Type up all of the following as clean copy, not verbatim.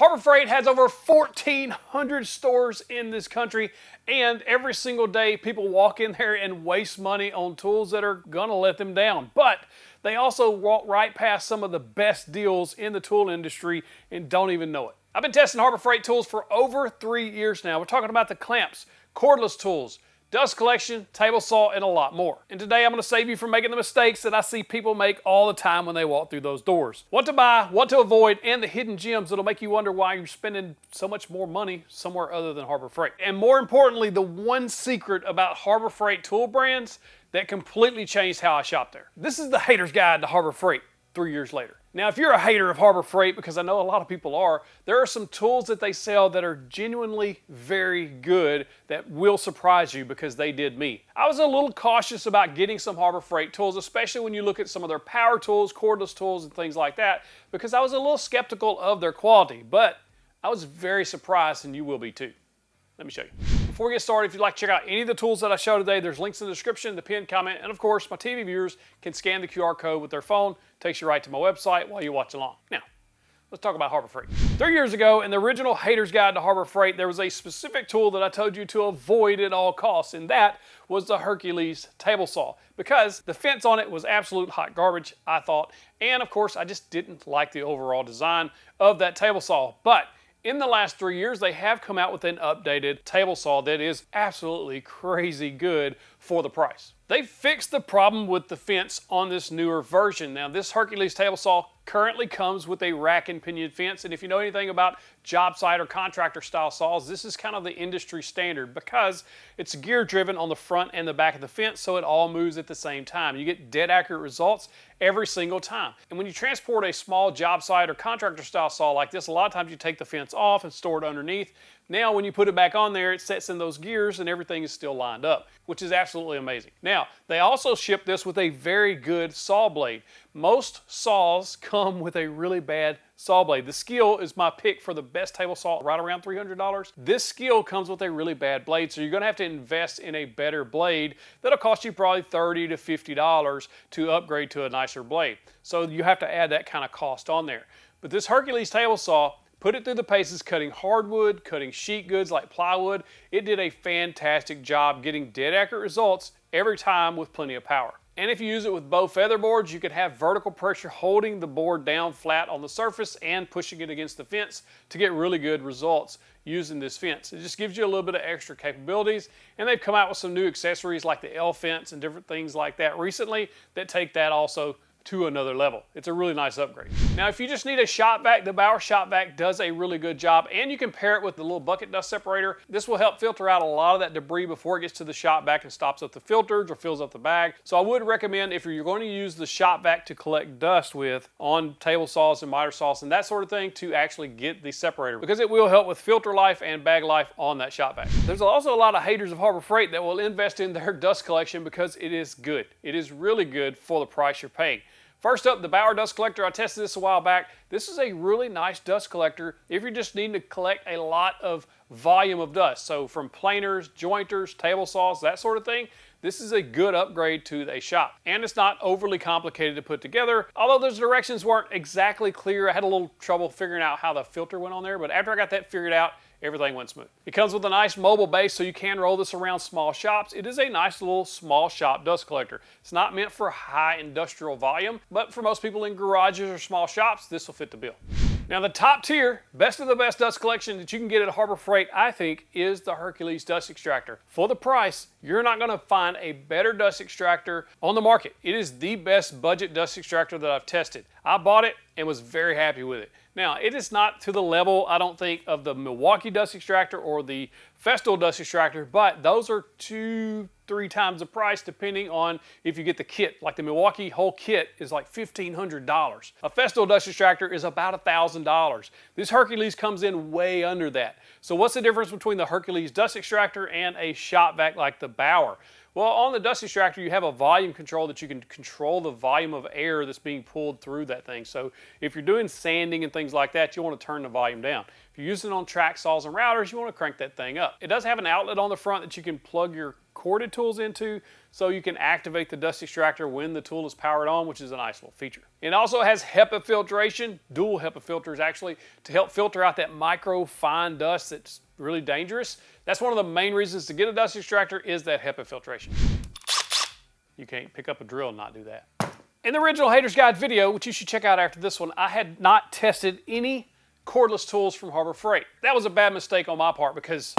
Harbor Freight has over 1,400 stores in this country, and every single day people walk in there and waste money on tools that are gonna let them down. But they also walk right past some of the best deals in the tool industry and don't even know it. I've been testing Harbor Freight tools for over 3 years now. We're talking about the clamps, cordless tools, dust collection, table saw, and a lot more. And today I'm going to save you from making the mistakes that I see people make all the time when they walk through those doors. What to buy, what to avoid, and the hidden gems that'll make you wonder why you're spending so much more money somewhere other than Harbor Freight. And more importantly, the one secret about Harbor Freight tool brands that completely changed how I shop there. This is the hater's guide to Harbor Freight 3 years later. Now, if you're a hater of Harbor Freight, because I know a lot of people are, there are some tools that they sell that are genuinely very good that will surprise you because they did me. I was a little cautious about getting some Harbor Freight tools, especially when you look at some of their power tools, cordless tools, and things like that, because I was a little skeptical of their quality, but I was very surprised, and you will be too. Let me show you. Before we get started, if you'd like to check out any of the tools that I show today, there's links in the description, the pinned comment, and of course, my TV viewers can scan the QR code with their phone. Takes you right to my website while you watch along. Now, let's talk about Harbor Freight. 3 years ago, in the original Hater's Guide to Harbor Freight, there was a specific tool that I told you to avoid at all costs, and that was the Hercules table saw, because the fence on it was absolute hot garbage, I thought, and of course, I just didn't like the overall design of that table saw. But in the last 3 years, they have come out with an updated table saw that is absolutely crazy good for the price. They fixed the problem with the fence on this newer version. Now, this Hercules table saw currently comes with a rack and pinion fence, and if you know anything about job site or contractor style saws, this is kind of the industry standard because it's gear driven on the front and the back of the fence, so it all moves at the same time. You get dead accurate results every single time. And when you transport a small job site or contractor style saw like this, a lot of times you take the fence off and store it underneath. Now, when you put it back on there, it sets in those gears and everything is still lined up, which is absolutely amazing. Now, they also ship this with a very good saw blade. Most saws come with a really bad saw blade. The Skil is my pick for the best table saw, right around $300. This Skil comes with a really bad blade, so you're gonna have to invest in a better blade that'll cost you probably $30 to $50 to upgrade to a nicer blade. So you have to add that kind of cost on there. But this Hercules table saw, put it through the paces cutting hardwood, cutting sheet goods like plywood. It did a fantastic job getting dead accurate results every time with plenty of power. And if you use it with bow feather boards, you could have vertical pressure holding the board down flat on the surface and pushing it against the fence to get really good results using this fence. It just gives you a little bit of extra capabilities, and they've come out with some new accessories like the L fence and different things like that recently that take that also to another level. It's a really nice upgrade. Now, if you just need a shop vac, the Bauer shop vac does a really good job, and you can pair it with the little bucket dust separator. This will help filter out a lot of that debris before it gets to the shop vac and stops up the filters or fills up the bag. So I would recommend, if you're going to use the shop vac to collect dust with on table saws and miter saws and that sort of thing, to actually get the separator, because it will help with filter life and bag life on that shop vac. There's also a lot of haters of Harbor Freight that will invest in their dust collection because it is good. It is really good for the price you're paying. First up, the Bauer dust collector. I tested this a while back. This is a really nice dust collector if you're just needing to collect a lot of volume of dust. So from planers, jointers, table saws, that sort of thing, this is a good upgrade to a shop. And it's not overly complicated to put together. Although those directions weren't exactly clear, I had a little trouble figuring out how the filter went on there, but after I got that figured out, everything went smooth. It comes with a nice mobile base, so you can roll this around small shops. It is a nice little small shop dust collector. It's not meant for high industrial volume, but for most people in garages or small shops, this will fit the bill. Now, the top tier, best of the best dust collection that you can get at Harbor Freight, I think, is the Hercules dust extractor. For the price, you're not gonna find a better dust extractor on the market. It is the best budget dust extractor that I've tested. I bought it and was very happy with it. Now, it is not to the level, I don't think, of the Milwaukee dust extractor or the Festool dust extractor, but those are 2-3 times the price depending on if you get the kit. Like the Milwaukee whole kit is like $1,500. A Festool dust extractor is about $1,000. This Hercules comes in way under that. So what's the difference between the Hercules dust extractor and a shop vac like the Bauer? Well, on the dust extractor, you have a volume control that you can control the volume of air that's being pulled through that thing. So if you're doing sanding and things like that, you want to turn the volume down. If you're using it on track saws and routers, you want to crank that thing up. It does have an outlet on the front that you can plug your corded tools into, so you can activate the dust extractor when the tool is powered on, which is a nice little feature. It also has HEPA filtration, dual HEPA filters actually, to help filter out that micro fine dust that's really dangerous. That's one of the main reasons to get a dust extractor is that HEPA filtration. You can't pick up a drill and not do that. In the original Haters Guide video, which you should check out after this one, I had not tested any cordless tools from Harbor Freight. That was a bad mistake on my part because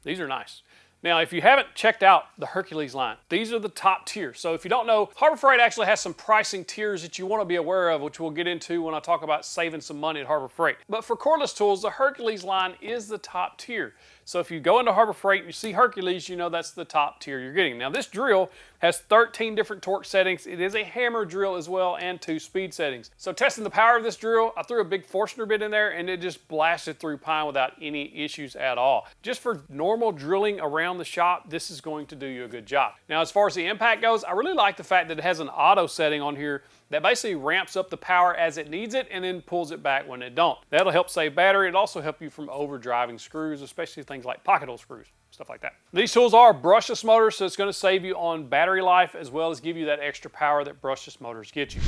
these are nice. Now, if you haven't checked out the Hercules line, these are the top tier. So if you don't know, Harbor Freight actually has some pricing tiers that you want to be aware of, which we'll get into when I talk about saving some money at Harbor Freight. But for cordless tools, the Hercules line is the top tier. So if you go into Harbor Freight and you see Hercules, you know that's the top tier you're getting. Now this drill has 13 different torque settings. It is a hammer drill as well and 2 speed settings. So testing the power of this drill, I threw a big Forstner bit in there and it just blasted through pine without any issues at all. Just for normal drilling around the shop, this is going to do you a good job. Now as far as the impact goes, I really like the fact that it has an auto setting on here that basically ramps up the power as it needs it and then pulls it back when it don't. That'll help save battery. It'll also help you from overdriving screws, especially things like pocket hole screws, stuff like that. These tools are brushless motors, so it's going to save you on battery life as well as give you that extra power that brushless motors get you.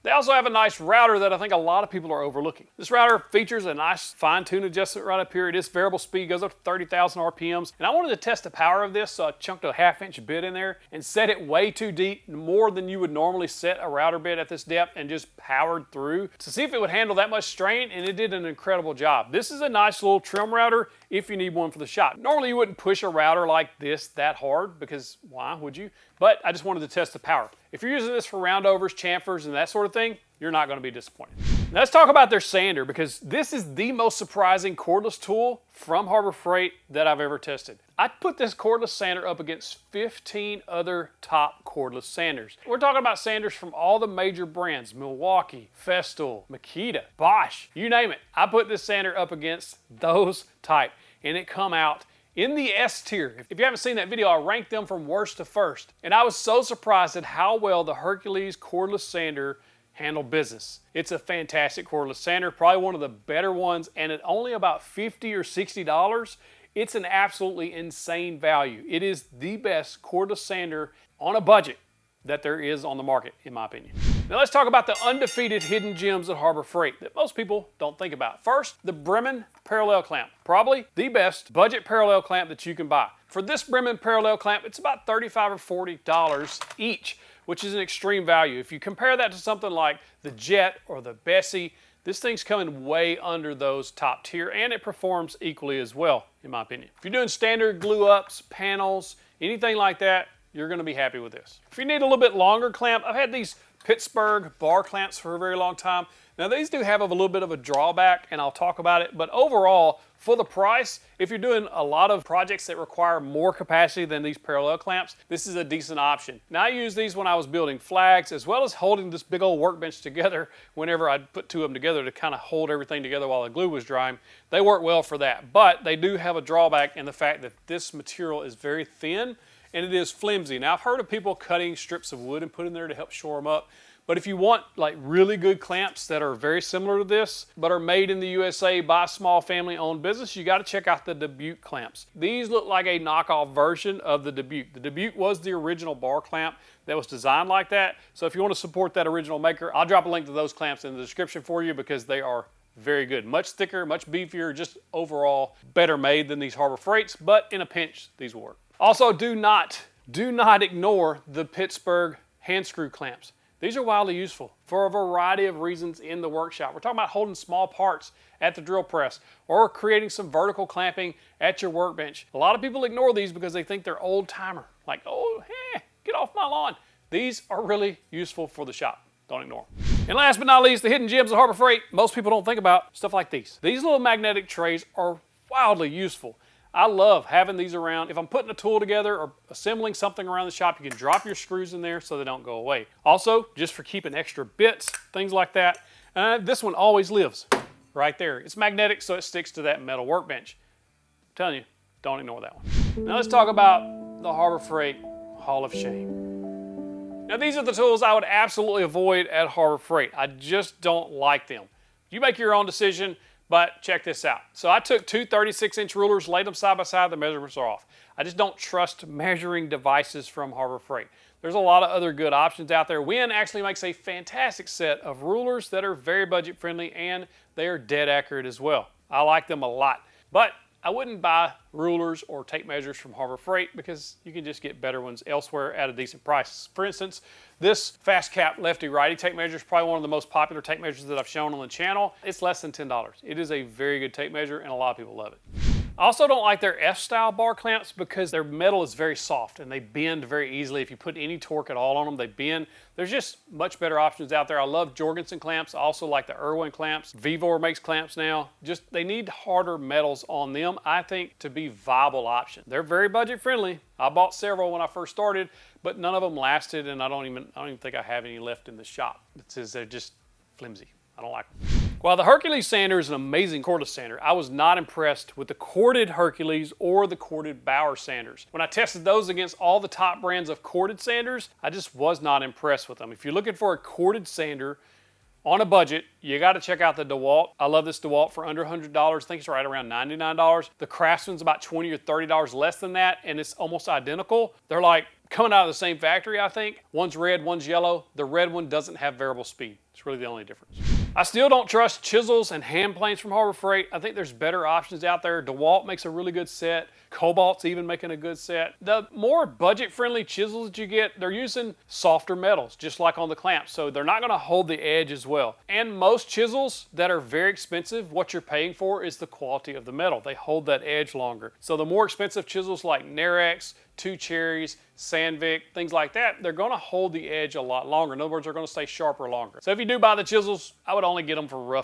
They also have a nice router that I think a lot of people are overlooking. This router features a nice fine-tune adjustment right up here. It is variable speed, goes up to 30,000 RPMs. And I wanted to test the power of this, so I chunked a 1/2-inch bit in there and set it way too deep, more than you would normally set a router bit at this depth, and just powered through to see if it would handle that much strain, and it did an incredible job. This is a nice little trim router if you need one for the shop. Normally you wouldn't push a router like this that hard, because why would you? But I just wanted to test the power. If you're using this for roundovers, chamfers, and that sort of thing, you're not going to be disappointed. Now let's talk about their sander, because this is the most surprising cordless tool from Harbor Freight that I've ever tested. I put this cordless sander up against 15 other top cordless sanders. We're talking about sanders from all the major brands: Milwaukee, Festool, Makita, Bosch, you name it. I put this sander up against those type, and it come out in the S tier. If you haven't seen that video, I ranked them from worst to first. And I was so surprised at how well the Hercules cordless sander handled business. It's a fantastic cordless sander, probably one of the better ones, and at only about $50 or $60, it's an absolutely insane value. It is the best cordless sander on a budget that there is on the market, in my opinion. Now let's talk about the undefeated hidden gems at Harbor Freight that most people don't think about. First, the Bremen parallel clamp. Probably the best budget parallel clamp that you can buy. For this Bremen parallel clamp, it's about $35 or $40 each, which is an extreme value. If you compare that to something like the Jet or the Bessie, this thing's coming way under those top tier, and it performs equally as well, in my opinion. If you're doing standard glue ups, panels, anything like that, you're gonna be happy with this. If you need a little bit longer clamp, I've had these Pittsburgh bar clamps for a very long time. Now these do have a little bit of a drawback, and I'll talk about it, but overall, for the price, if you're doing a lot of projects that require more capacity than these parallel clamps, this is a decent option. Now I use these when I was building flags, as well as holding this big old workbench together whenever I'd put 2 of them together to kind of hold everything together while the glue was drying. They work well for that, but they do have a drawback in the fact that this material is very thin and it is flimsy. Now I've heard of people cutting strips of wood and putting there to help shore them up. But if you want like really good clamps that are very similar to this, but are made in the USA by a small family-owned business, you got to check out the Dubuque clamps. These look like a knockoff version of the Dubuque. The Dubuque was the original bar clamp that was designed like that. So if you want to support that original maker, I'll drop a link to those clamps in the description for you, because they are very good. Much thicker, much beefier, just overall better made than these Harbor Freights, but in a pinch, these will work. Also, do not ignore the Pittsburgh hand screw clamps. These are wildly useful for a variety of reasons in the workshop. We're talking about holding small parts at the drill press or creating some vertical clamping at your workbench. A lot of people ignore these because they think they're old timer. Like, oh, get off my lawn. These are really useful for the shop. Don't ignore them. And last but not least, the hidden gems of Harbor Freight. Most people don't think about stuff like these. These little magnetic trays are wildly useful. I love having these around. If I'm putting a tool together or assembling something around the shop, you can drop your screws in there so they don't go away. Also, just for keeping extra bits, things like that. This one always lives right there. It's magnetic, so it sticks to that metal workbench. I'm telling you, don't ignore that one. Now let's talk about the Harbor Freight Hall of Shame. Now these are the tools I would absolutely avoid at Harbor Freight. I just don't like them. You make your own decision, but check this out. So I took two 36-inch rulers, laid them side by side, the measurements are off. I just don't trust measuring devices from Harbor Freight. There's a lot of other good options out there. Win actually makes a fantastic set of rulers that are very budget friendly and they are dead accurate as well. I like them a lot, but I wouldn't buy rulers or tape measures from Harbor Freight because you can just get better ones elsewhere at a decent price. For instance, this fast cap lefty righty tape measure is probably one of the most popular tape measures that I've shown on the channel. It's less than $10. It is a very good tape measure and a lot of people love it. I also don't like their F-style bar clamps because their metal is very soft and they bend very easily. If you put any torque at all on them, they bend. There's just much better options out there. I love Jorgensen clamps. I also like the Irwin clamps. Vevor makes clamps now. Just, they need harder metals on them, I think, to be viable options. They're very budget friendly. I bought several when I first started, but none of them lasted, and I don't even think I have any left in the shop. They're just flimsy. I don't like them. While the Hercules sander is an amazing cordless sander, I was not impressed with the corded Hercules or the corded Bauer sanders. When I tested those against all the top brands of corded sanders, I just was not impressed with them. If you're looking for a corded sander on a budget, you got to check out the DeWalt. I love this DeWalt for under $100. I think it's right around $99. The Craftsman's about $20 or $30 less than that, and it's almost identical. They're like coming out of the same factory, I think. One's red, one's yellow. The red one doesn't have variable speed. It's really the only difference. I still don't trust chisels and hand planes from Harbor Freight. I think there's better options out there. DeWalt makes a really good set. Cobalt's even making a good set. The more budget-friendly chisels that you get, they're using softer metals, just like on the clamps, so they're not gonna hold the edge as well. And most chisels that are very expensive, what you're paying for is the quality of the metal. They hold that edge longer. So the more expensive chisels like Narex, Two Cherries, Sandvik, things like that, they're gonna hold the edge a lot longer. In other words, they're gonna stay sharper longer. So if you do buy the chisels, I would only get them for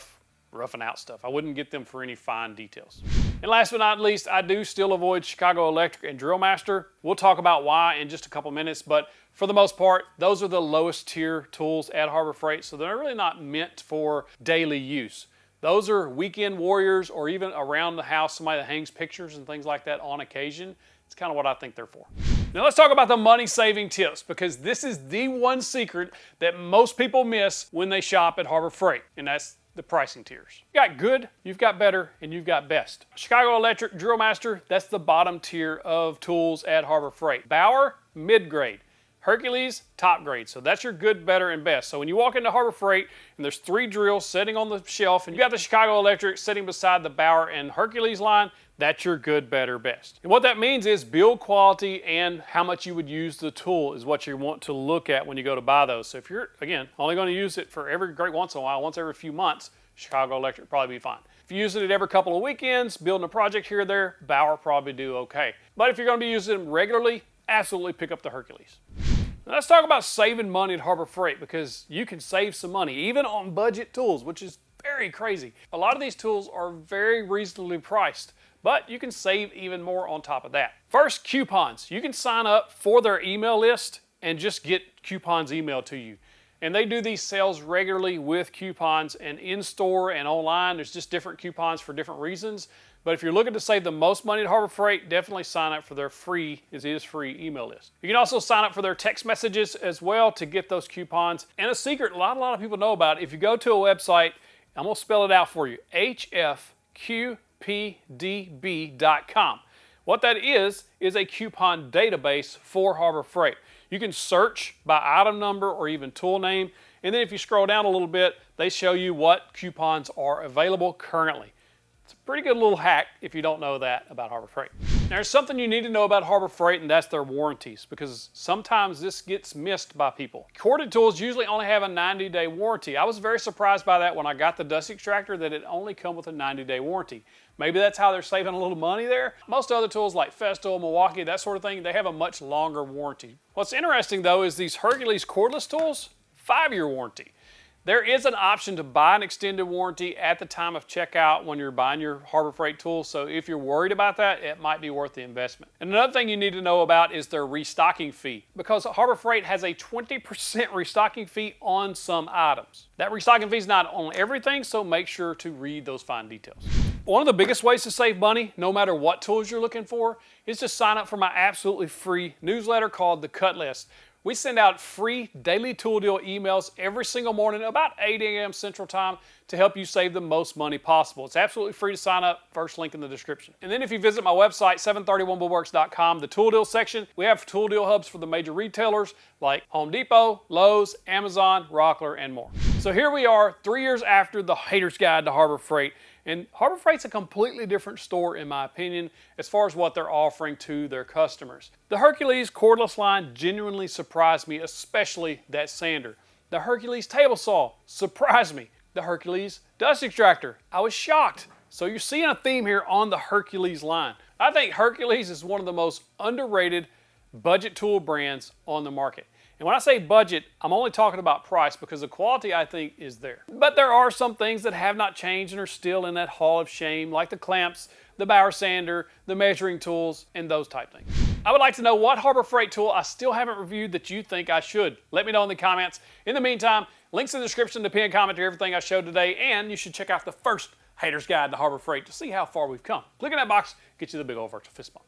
roughing out stuff. I wouldn't get them for any fine details. And last but not least, I do still avoid Chicago Electric and Drill Master. We'll talk about why in just a couple minutes, but for the most part, those are the lowest tier tools at Harbor Freight, so they're really not meant for daily use. Those are weekend warriors or even around the house, somebody that hangs pictures and things like that on occasion. It's kind of what I think they're for. Now let's talk about the money-saving tips, because this is the one secret that most people miss when they shop at Harbor Freight, and that's the pricing tiers. You got good, you've got better, and you've got best. Chicago Electric, Drill Master, that's the bottom tier of tools at Harbor Freight. Bauer, mid-grade. Hercules, top grade. So that's your good, better, and best. So when you walk into Harbor Freight and there's 3 drills sitting on the shelf and you got the Chicago Electric sitting beside the Bauer and Hercules line, that's your good, better, best. And what that means is build quality and how much you would use the tool is what you want to look at when you go to buy those. So if you're, again, only going to use it for every great once in a while, once every few months, Chicago Electric probably be fine. If you're using it every couple of weekends, building a project here or there, Bauer probably do okay. But if you're going to be using them regularly, absolutely pick up the Hercules. Now let's talk about saving money at Harbor Freight, because you can save some money even on budget tools, which is very crazy. A lot of these tools are very reasonably priced, but you can save even more on top of that. First, coupons. You can sign up for their email list and just get coupons emailed to you. And they do these sales regularly with coupons, and in-store and online, there's just different coupons for different reasons. But if you're looking to save the most money at Harbor Freight, definitely sign up for their free email list. You can also sign up for their text messages as well to get those coupons. And a secret a lot of people know about, if you go to a website, I'm gonna spell it out for you, hfqpdb.com. What that is a coupon database for Harbor Freight. You can search by item number or even tool name, and then if you scroll down a little bit, they show you what coupons are available currently. It's a pretty good little hack if you don't know that about Harbor Freight. Now, there's something you need to know about Harbor Freight, and that's their warranties, because sometimes this gets missed by people. Corded tools usually only have a 90-day warranty. I was very surprised by that when I got the dust extractor, that it only come with a 90-day warranty. Maybe that's how they're saving a little money there. Most other tools like Festool, Milwaukee, that sort of thing, they have a much longer warranty. What's interesting though is these Hercules cordless tools, 5-year warranty. There is an option to buy an extended warranty at the time of checkout when you're buying your Harbor Freight tools, so if you're worried about that, it might be worth the investment. And another thing you need to know about is their restocking fee, because Harbor Freight has a 20% restocking fee on some items. That restocking fee is not on everything, so make sure to read those fine details. One of the biggest ways to save money, no matter what tools you're looking for, is to sign up for my absolutely free newsletter called The Cut List. We send out free daily tool deal emails every single morning about 8 a.m. Central Time to help you save the most money possible. It's absolutely free to sign up. First link in the description. And then if you visit my website, 731woodworks.com, the tool deal section, we have tool deal hubs for the major retailers like Home Depot, Lowe's, Amazon, Rockler, and more. So here we are 3 years after the Hater's Guide to Harbor Freight. And Harbor Freight's a completely different store, in my opinion, as far as what they're offering to their customers. The Hercules cordless line genuinely surprised me, especially that sander. The Hercules table saw surprised me. The Hercules dust extractor, I was shocked. So you're seeing a theme here on the Hercules line. I think Hercules is one of the most underrated budget tool brands on the market. And when I say budget, I'm only talking about price because the quality, I think, is there. But there are some things that have not changed and are still in that hall of shame, like the clamps, the Bauer sander, the measuring tools, and those type things. I would like to know what Harbor Freight tool I still haven't reviewed that you think I should. Let me know in the comments. In the meantime, links in the description to pin comment to everything I showed today, and you should check out the first Hater's Guide to Harbor Freight to see how far we've come. Click in that box, get you the big old virtual fist bump.